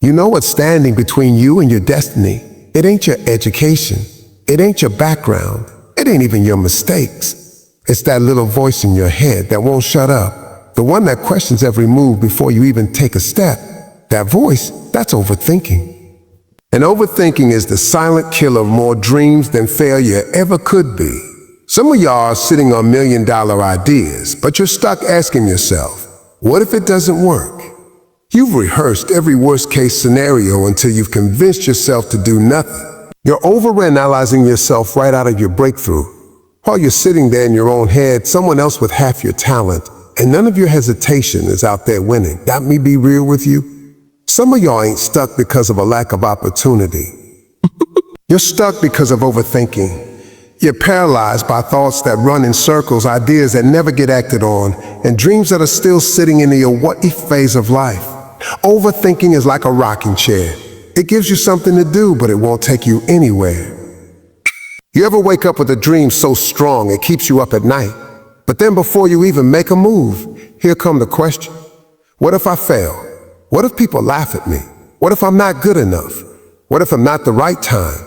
You know what's standing between you and your destiny? It ain't your education. It ain't your background. It ain't even your mistakes. It's that little voice in your head that won't shut up. The one that questions every move before you even take a step. That voice, that's overthinking. And overthinking is the silent killer of more dreams than failure ever could be. Some of y'all are sitting on million-dollar ideas, but you're stuck asking yourself, what if it doesn't work? You've rehearsed every worst-case scenario until you've convinced yourself to do nothing. You're overanalyzing yourself right out of your breakthrough. While you're sitting there in your own head, someone else with half your talent, and none of your hesitation is out there winning. Let me be real with you. Some of y'all ain't stuck because of a lack of opportunity. You're stuck because of overthinking. You're paralyzed by thoughts that run in circles, ideas that never get acted on, and dreams that are still sitting in the what-if phase of life. Overthinking is like a rocking chair. It gives you something to do, but it won't take you anywhere. You ever wake up with a dream so strong it keeps you up at night? But then before you even make a move, here come the question. What if I fail? What if people laugh at me? What if I'm not good enough? What if I'm not the right time?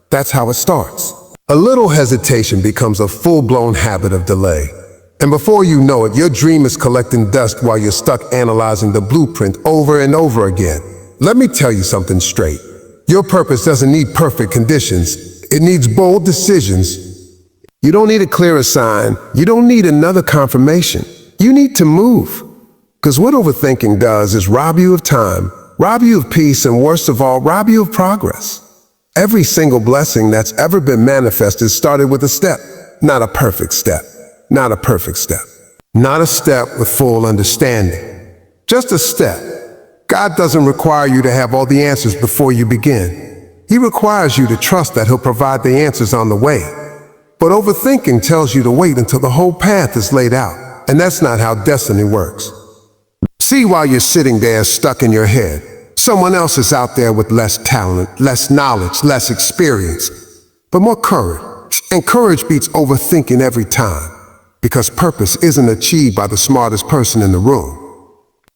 That's how it starts. A little hesitation becomes a full-blown habit of delay. And before you know it, your dream is collecting dust while you're stuck analyzing the blueprint over and over again. Let me tell you something straight. Your purpose doesn't need perfect conditions. It needs bold decisions. You don't need a clearer sign. You don't need another confirmation. You need to move. Because what overthinking does is rob you of time, rob you of peace, and worst of all, rob you of progress. Every single blessing that's ever been manifested started with a step, not a perfect step, not a perfect step, not a step with full understanding, just a step. God doesn't require you to have all the answers before you begin. He requires you to trust that He'll provide the answers on the way. But overthinking tells you to wait until the whole path is laid out, and that's not how destiny works. See, while you're sitting there stuck in your head, someone else is out there with less talent, less knowledge, less experience, but more courage. And courage beats overthinking every time, because purpose isn't achieved by the smartest person in the room.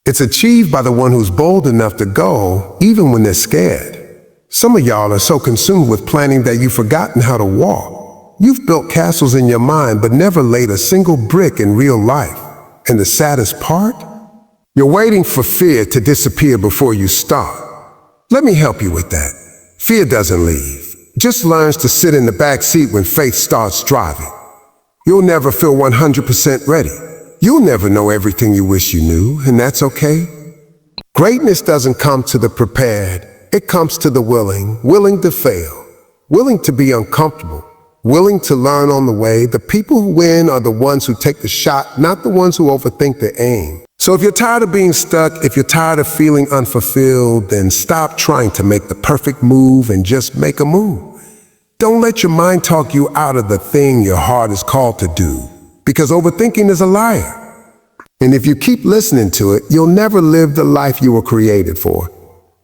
It's achieved by the one who's bold enough to go, even when they're scared. Some of y'all are so consumed with planning that you've forgotten how to walk. You've built castles in your mind, but never laid a single brick in real life. And the saddest part? You're waiting for fear to disappear before you start. Let me help you with that. Fear doesn't leave. It just learns to sit in the back seat when faith starts driving. You'll never feel 100% ready. You'll never know everything you wish you knew, and that's okay. Greatness doesn't come to the prepared. It comes to the willing to fail, willing to be uncomfortable, willing to learn on the way. The people who win are the ones who take the shot, not the ones who overthink the aim. So if you're tired of being stuck, if you're tired of feeling unfulfilled, then stop trying to make the perfect move and just make a move. Don't let your mind talk you out of the thing your heart is called to do, because overthinking is a liar. And if you keep listening to it, you'll never live the life you were created for.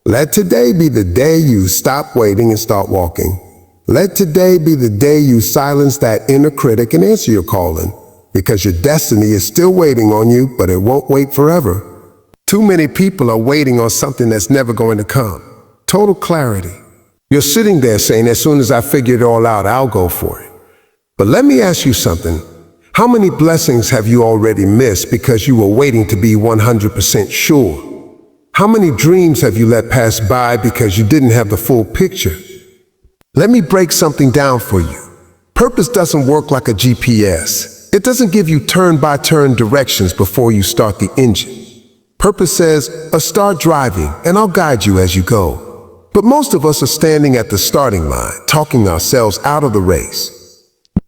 Let today be the day you stop waiting and start walking. Let today be the day you silence that inner critic and answer your calling. Because your destiny is still waiting on you, but it won't wait forever. Too many people are waiting on something that's never going to come. Total clarity. You're sitting there saying, as soon as I figure it all out, I'll go for it. But let me ask you something. How many blessings have you already missed because you were waiting to be 100% sure? How many dreams have you let pass by because you didn't have the full picture? Let me break something down for you. Purpose doesn't work like a GPS. It doesn't give you turn-by-turn directions before you start the engine. Purpose says, start driving, and I'll guide you as you go. But most of us are standing at the starting line, talking ourselves out of the race.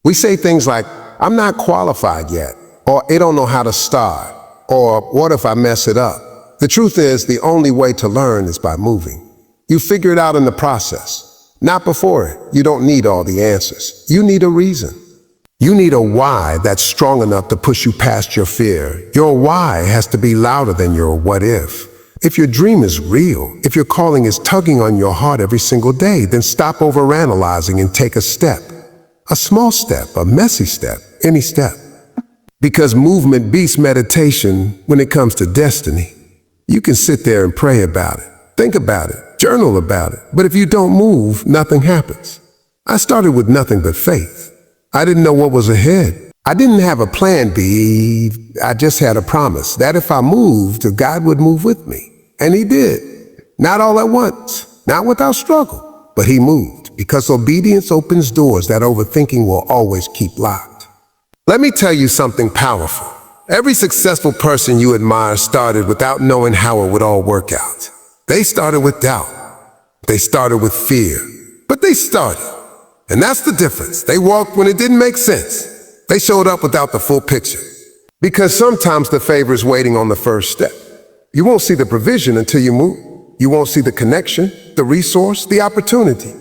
We say things like, I'm not qualified yet, or I don't know how to start, or what if I mess it up? The truth is, the only way to learn is by moving. You figure it out in the process, not before it. You don't need all the answers. You need a reason. You need a why that's strong enough to push you past your fear. Your why has to be louder than your what if. If your dream is real, if your calling is tugging on your heart every single day, then stop overanalyzing and take a step. A small step, a messy step, any step. Because movement beats meditation when it comes to destiny. You can sit there and pray about it. Think about it. Journal about it. But if you don't move, nothing happens. I started with nothing but faith. I didn't know what was ahead. I didn't have a plan B. I just had a promise that if I moved, God would move with me. And he did. Not all at once, not without struggle, but he moved because obedience opens doors that overthinking will always keep locked. Let me tell you something powerful. Every successful person you admire started without knowing how it would all work out. They started with doubt. They started with fear. But they started. And that's the difference. They walked when it didn't make sense. They showed up without the full picture. Because sometimes the favor is waiting on the first step. You won't see the provision until you move. You won't see the connection, the resource, the opportunity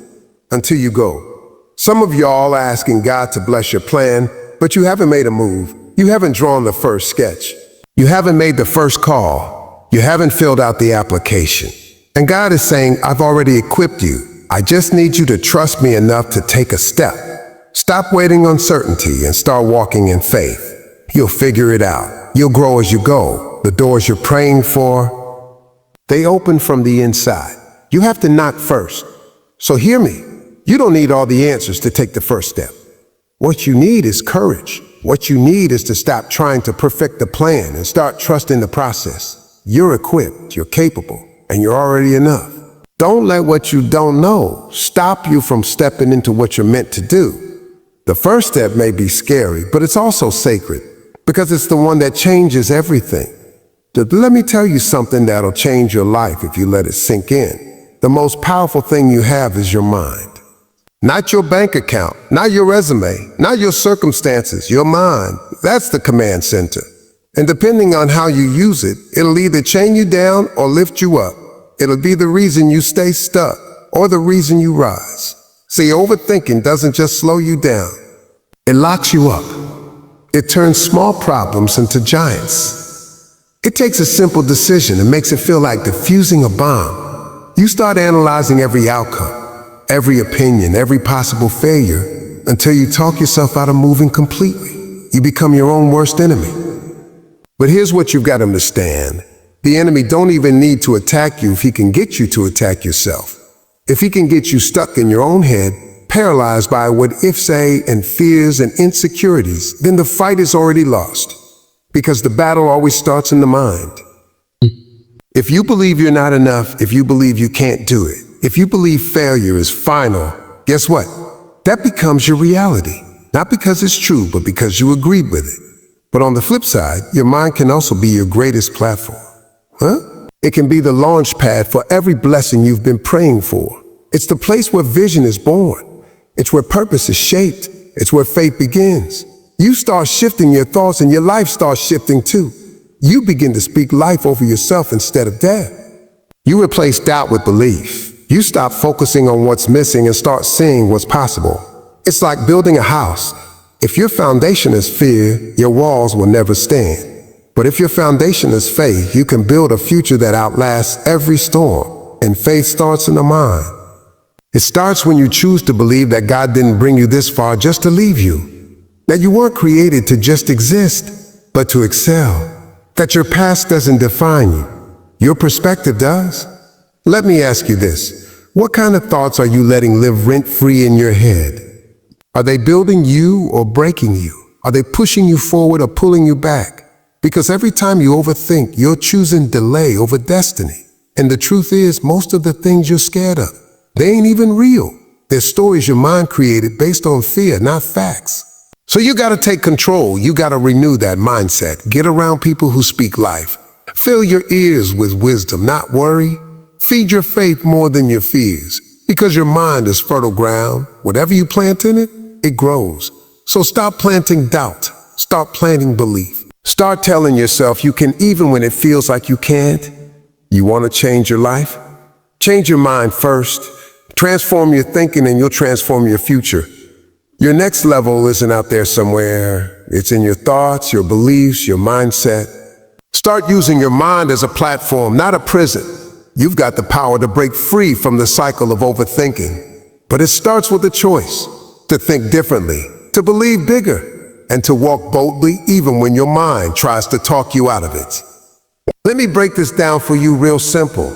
until you go. Some of y'all are asking God to bless your plan, but you haven't made a move. You haven't drawn the first sketch. You haven't made the first call. You haven't filled out the application. And God is saying, I've already equipped you. I just need you to trust me enough to take a step. Stop waiting on certainty and start walking in faith. You'll figure it out. You'll grow as you go. The doors you're praying for, they open from the inside. You have to knock first. So hear me. You don't need all the answers to take the first step. What you need is courage. What you need is to stop trying to perfect the plan and start trusting the process. You're equipped, you're capable, and you're already enough. Don't let what you don't know stop you from stepping into what you're meant to do. The first step may be scary, but it's also sacred because it's the one that changes everything. Let me tell you something that'll change your life if you let it sink in. The most powerful thing you have is your mind. Not your bank account, not your resume, not your circumstances, your mind. That's the command center. And depending on how you use it, it'll either chain you down or lift you up. It'll be the reason you stay stuck or the reason you rise. See, overthinking doesn't just slow you down. It locks you up. It turns small problems into giants. It takes a simple decision and makes it feel like defusing a bomb. You start analyzing every outcome, every opinion, every possible failure, until you talk yourself out of moving completely. You become your own worst enemy. But here's what you've got to understand. The enemy don't even need to attack you if he can get you to attack yourself. If he can get you stuck in your own head, paralyzed by what if say and fears and insecurities, then the fight is already lost. Because the battle always starts in the mind. If you believe you're not enough, if you believe you can't do it, if you believe failure is final, guess what? That becomes your reality. Not because it's true, but because you agreed with it. But on the flip side, your mind can also be your greatest platform. It can be the launch pad for every blessing you've been praying for. It's the place where vision is born. It's where purpose is shaped. It's where faith begins. You start shifting your thoughts and your life starts shifting too. You begin to speak life over yourself instead of death. You replace doubt with belief. You stop focusing on what's missing and start seeing what's possible. It's like building a house. If your foundation is fear, your walls will never stand. But if your foundation is faith, you can build a future that outlasts every storm. And faith starts in the mind. It starts when you choose to believe that God didn't bring you this far just to leave you. That you weren't created to just exist, but to excel. That your past doesn't define you. Your perspective does. Let me ask you this. What kind of thoughts are you letting live rent-free in your head? Are they building you or breaking you? Are they pushing you forward or pulling you back? Because every time you overthink, you're choosing delay over destiny. And the truth is, most of the things you're scared of, they ain't even real. They're stories your mind created based on fear, not facts. So you gotta take control. You gotta renew that mindset. Get around people who speak life. Fill your ears with wisdom, not worry. Feed your faith more than your fears. Because your mind is fertile ground. Whatever you plant in it, it grows. So stop planting doubt. Start planting belief. Start telling yourself you can even when it feels like you can't. You wanna change your life? Change your mind first. Transform your thinking and you'll transform your future. Your next level isn't out there somewhere. It's in your thoughts, your beliefs, your mindset. Start using your mind as a platform, not a prison. You've got the power to break free from the cycle of overthinking. But it starts with a choice to think differently, to believe bigger, and to walk boldly even when your mind tries to talk you out of it. Let me break this down for you real simple.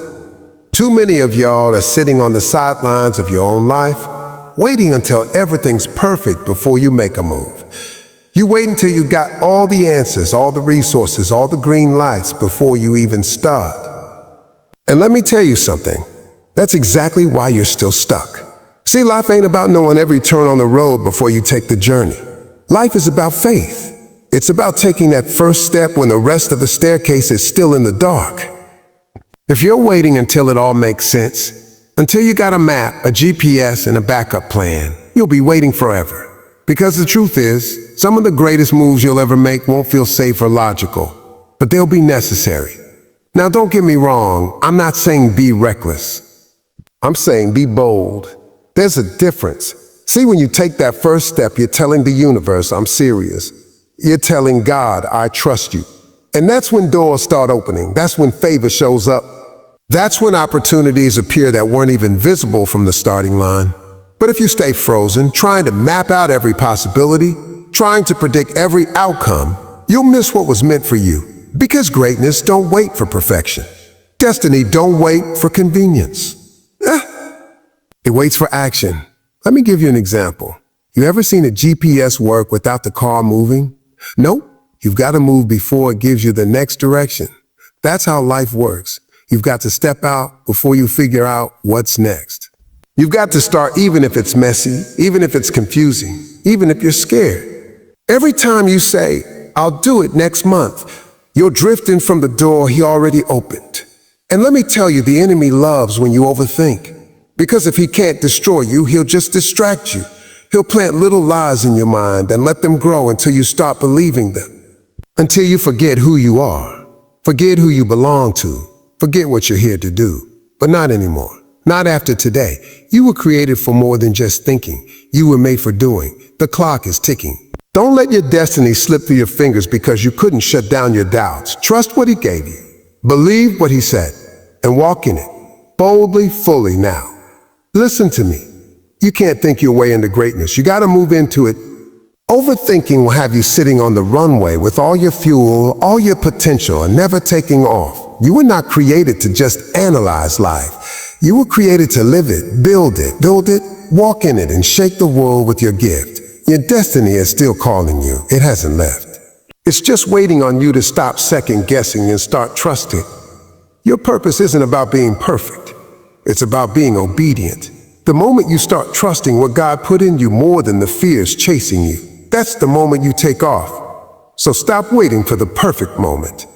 too many of y'all are sitting on the sidelines of your own life, waiting until everything's perfect before you make a move. You wait until you got all the answers, all the resources, all the green lights before you even start. And let me tell you something, that's exactly why you're still stuck. See, life ain't about knowing every turn on the road before you take the journey. Life is about faith. It's about taking that first step when the rest of the staircase is still in the dark. If you're waiting until it all makes sense, until you got a map, a GPS, and a backup plan, you'll be waiting forever. Because the truth is, some of the greatest moves you'll ever make won't feel safe or logical, but they'll be necessary. Now, don't get me wrong, I'm not saying be reckless. I'm saying be bold. There's a difference. See, when you take that first step, you're telling the universe, I'm serious. You're telling God, I trust you. And that's when doors start opening. That's when favor shows up. That's when opportunities appear that weren't even visible from the starting line. But if you stay frozen, trying to map out every possibility, trying to predict every outcome, you'll miss what was meant for you. Because greatness don't wait for perfection. Destiny don't wait for convenience. It waits for action. Let me give you an example. You ever seen a GPS work without the car moving? Nope. You've got to move before it gives you the next direction. That's how life works. You've got to step out before you figure out what's next. You've got to start even if it's messy, even if it's confusing, even if you're scared. Every time you say, I'll do it next month, you're drifting from the door he already opened. And let me tell you, the enemy loves when you overthink. Because if he can't destroy you, he'll just distract you. He'll plant little lies in your mind and let them grow until you start believing them. Until you forget who you are, forget who you belong to, forget what you're here to do. But not anymore. Not after today. You were created for more than just thinking. You were made for doing. The clock is ticking. Don't let your destiny slip through your fingers because you couldn't shut down your doubts. Trust what he gave you. Believe what he said and walk in it. Boldly, fully now. Listen to me. You can't think your way into greatness. You gotta move into it. Overthinking will have you sitting on the runway with all your fuel, all your potential, and never taking off. You were not created to just analyze life. You were created to live it, build it, walk in it, and shake the world with your gift. Your destiny is still calling you. It hasn't left. It's just waiting on you to stop second guessing and start trusting. Your purpose isn't about being perfect. It's about being obedient. The moment you start trusting what God put in you more than the fears chasing you, that's the moment you take off. So stop waiting for the perfect moment.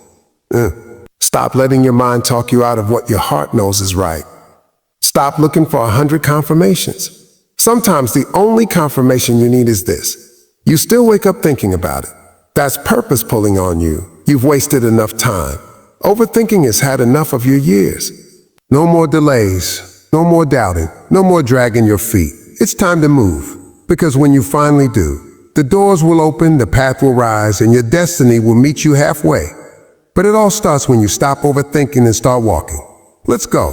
Stop letting your mind talk you out of what your heart knows is right. Stop looking for 100 confirmations. Sometimes the only confirmation you need is this. You still wake up thinking about it. That's purpose pulling on you. You've wasted enough time. Overthinking has had enough of your years. No more delays, no more doubting, no more dragging your feet. It's time to move. Because when you finally do, the doors will open, the path will rise, and your destiny will meet you halfway. But it all starts when you stop overthinking and start walking. Let's go.